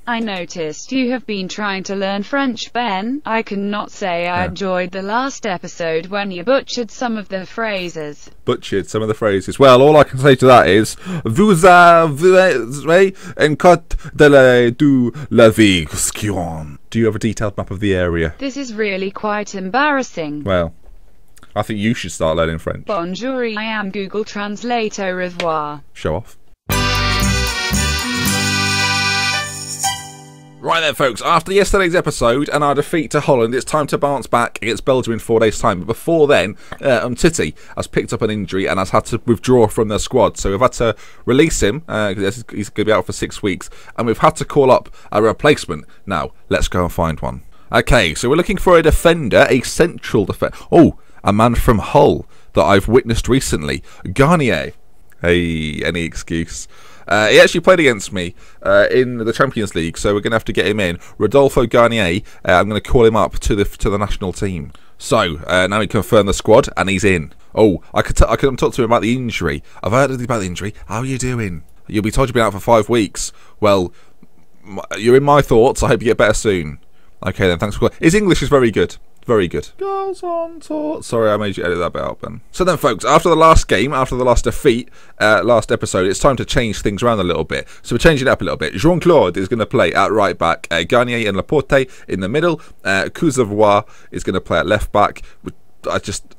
I noticed you have been trying to learn French, Ben. I cannot say I enjoyed the last episode when you butchered some of the phrases. Butchered some of the phrases. Well, all I can say to that is, vous avez un code de la vie. Do you have a detailed map of the area? This is really quite embarrassing. Well, I think you should start learning French. Bonjour, I am Google Translate. Au revoir. Show off. Right then, folks, after yesterday's episode and our defeat to Holland, it's time to bounce back against Belgium in 4 days' time. But before then, Umtiti has picked up an injury and has had to withdraw from the squad. So we've had to release him, because he's going to be out for 6 weeks, and we've had to call up a replacement. Now, let's go and find one. Okay, so we're looking for a defender, a central defender. Oh, a man from Hull that I've witnessed recently, Garnier. Hey, any excuse. He actually played against me in the Champions League, so we're going to have to get him in. Rodolfo Garnier, I'm going to call him up to the national team. So, now we confirm the squad, and he's in. Oh, I could talk to him about the injury. I've heard about the injury. How are you doing? You'll be told you've been out for 5 weeks. Well, you're in my thoughts. I hope you get better soon. Okay then, thanks for calling. His English is very good. Very good. Goes on talk. Sorry, I made you edit that bit out, Ben. So then, folks, after the last game, after the last defeat, last episode, it's time to change things around a little bit. So we're changing it up a little bit. Jean-Claude is going to play at right back. Garnier and Laporte in the middle. Courzevoie is going to play at left back.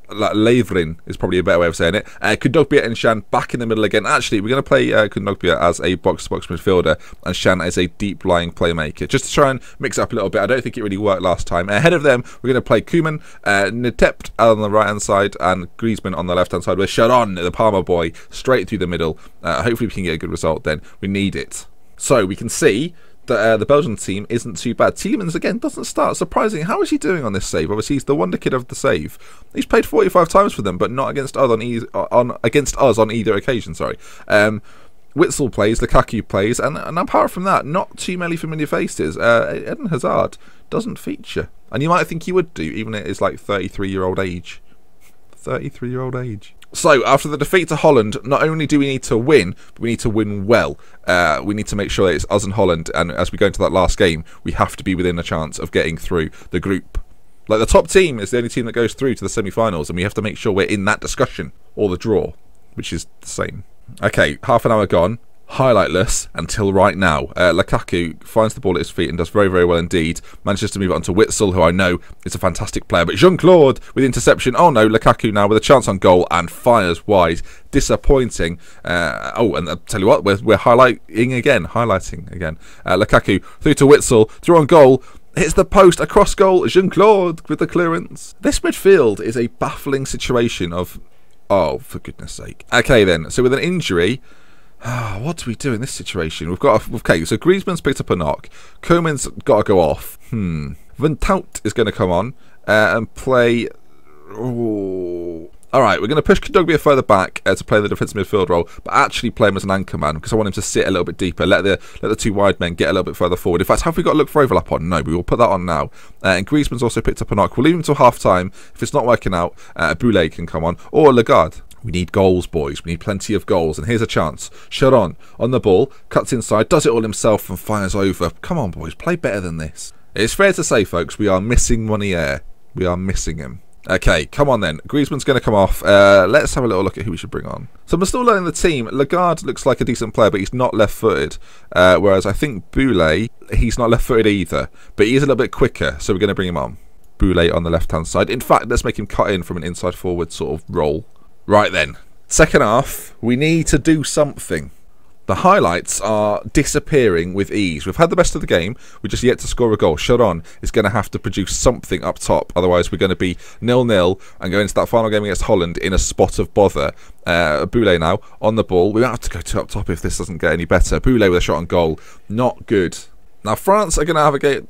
Lavrin is probably a better way of saying it. Kondogbia and Shan back in the middle again. Actually, we're going to play Kondogbia as a box-to-box midfielder and Shan as a deep-lying playmaker, just to try and mix it up a little bit. I don't think it really worked last time. Ahead of them, we're going to play Koeman, Netept on the right-hand side, and Griezmann on the left-hand side, with Sharon, the Parma boy, straight through the middle. Hopefully we can get a good result then. We need it. So we can see that the Belgian team isn't too bad. Tielemans again doesn't start. Surprising. How is he doing on this save? Obviously, he's the wonder kid of the save. He's played 45 times for them, but not against us on either occasion. Sorry. Witsel plays, Lukaku plays, and apart from that, not too many familiar faces. Eden Hazard doesn't feature, and you might think he would do, even at his like 33-year-old age. 33-year-old age. So, after the defeat to Holland, not only do we need to win, but we need to win well. We need to make sure that it's us and Holland, and as we go into that last game, we have to be within a chance of getting through the group. Like, the top team is the only team that goes through to the semi-finals, and we have to make sure we're in that discussion, or the draw, which is the same. Okay, half an hour gone. Highlightless until right now. Lukaku finds the ball at his feet and does very, very well indeed. Manages to move it on to Witsel, who I know is a fantastic player. But Jean-Claude with interception. Oh no, Lukaku now with a chance on goal and fires wide. Disappointing. And I'll tell you what, we're highlighting again. Lukaku through to Witsel, through on goal. Hits the post, across goal. Jean-Claude with the clearance. This midfield is a baffling situation of... Oh, for goodness sake. Okay then, so with an injury... what do we do in this situation? Okay, so Griezmann's picked up a knock. Koeman's got to go off. Van Tout is going to come on and play... Alright, we're going to push Kondogbia further back to play the defensive midfield role, but actually play him as an anchor man, because I want him to sit a little bit deeper, let the two wide men get a little bit further forward. In fact, have we got to look for overlap on? No, we will put that on now. And Griezmann's also picked up a knock. We'll leave him until half-time. If it's not working out, Boulay can come on, or Lagarde. We need goals, boys. We need plenty of goals. And here's a chance. Sharon on the ball, cuts inside, does it all himself and fires over. Come on, boys. Play better than this. It's fair to say, folks, we are missing Monier. We are missing him. Okay, come on then. Griezmann's going to come off. Let's have a little look at who we should bring on. So we're still learning the team. Lagarde looks like a decent player, but he's not left-footed. Whereas I think Boulay, he's not left-footed either. But he is a little bit quicker, so we're going to bring him on. Boulay on the left-hand side. In fact, let's make him cut in from an inside-forward sort of role. Right then, second half, we need to do something. The highlights are disappearing with ease. We've had the best of the game, we're just yet to score a goal. Sharon is going to have to produce something up top, otherwise we're going to be 0-0 and go into that final game against Holland in a spot of bother. Boulay now, on the ball. We won't have to go to up top if this doesn't get any better. Boulay with a shot on goal, not good. Now France are going to have a game...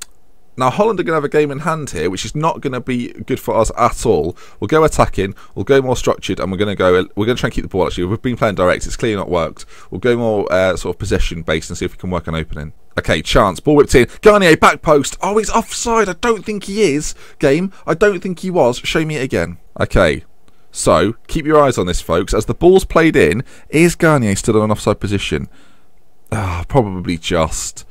Now, Holland are going to have a game in hand here, which is not going to be good for us at all. We'll go attacking, we'll go more structured, and we're going to try and keep the ball, actually. We've been playing direct, it's clearly not worked. We'll go more sort of possession-based and see if we can work an opening. Okay, chance, ball whipped in. Garnier, back post. Oh, he's offside. I don't think he is. Game, I don't think he was. Show me it again. Okay, so keep your eyes on this, folks. As the ball's played in, is Garnier still in an offside position? Probably just...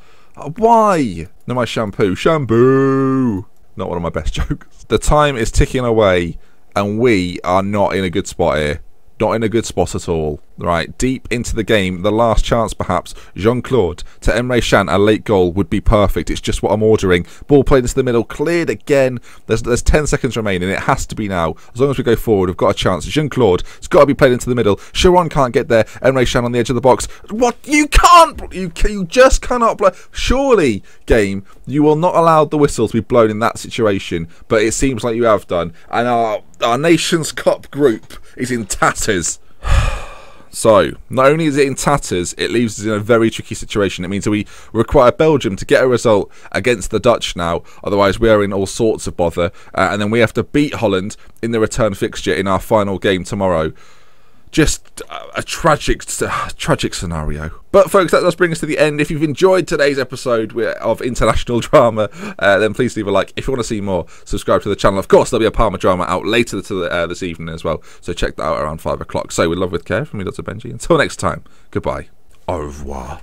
Why? No, my shampoo. Shampoo! Not one of my best jokes. The time is ticking away, and we are not in a good spot here. Not in a good spot at all. Right, deep into the game, the last chance perhaps. Jean-Claude to Emre Can, a late goal would be perfect. It's just what I'm ordering. Ball played into the middle, cleared again. There's 10 seconds remaining. It has to be now. As long as we go forward, we've got a chance. Jean-Claude, it's got to be played into the middle. Sharon can't get there. Emre Can on the edge of the box. What? You can't. You just cannot play. Surely, game, you will not allow the whistle to be blown in that situation. But it seems like you have done. And our Nations Cup group is in tatters. So, not only is it in tatters, it leaves us in a very tricky situation. It means that we require Belgium to get a result against the Dutch now. Otherwise, we are in all sorts of bother. And then we have to beat Holland in the return fixture in our final game tomorrow. Just a tragic scenario. But folks, that does bring us to the end. If you've enjoyed today's episode of International Drama, then please leave a like. If you want to see more, subscribe to the channel. Of course, there'll be a Parma drama out later this evening as well. So check that out around 5 o'clock. So with love, with care, from me, Dr. Benji. Until next time, goodbye. Au revoir.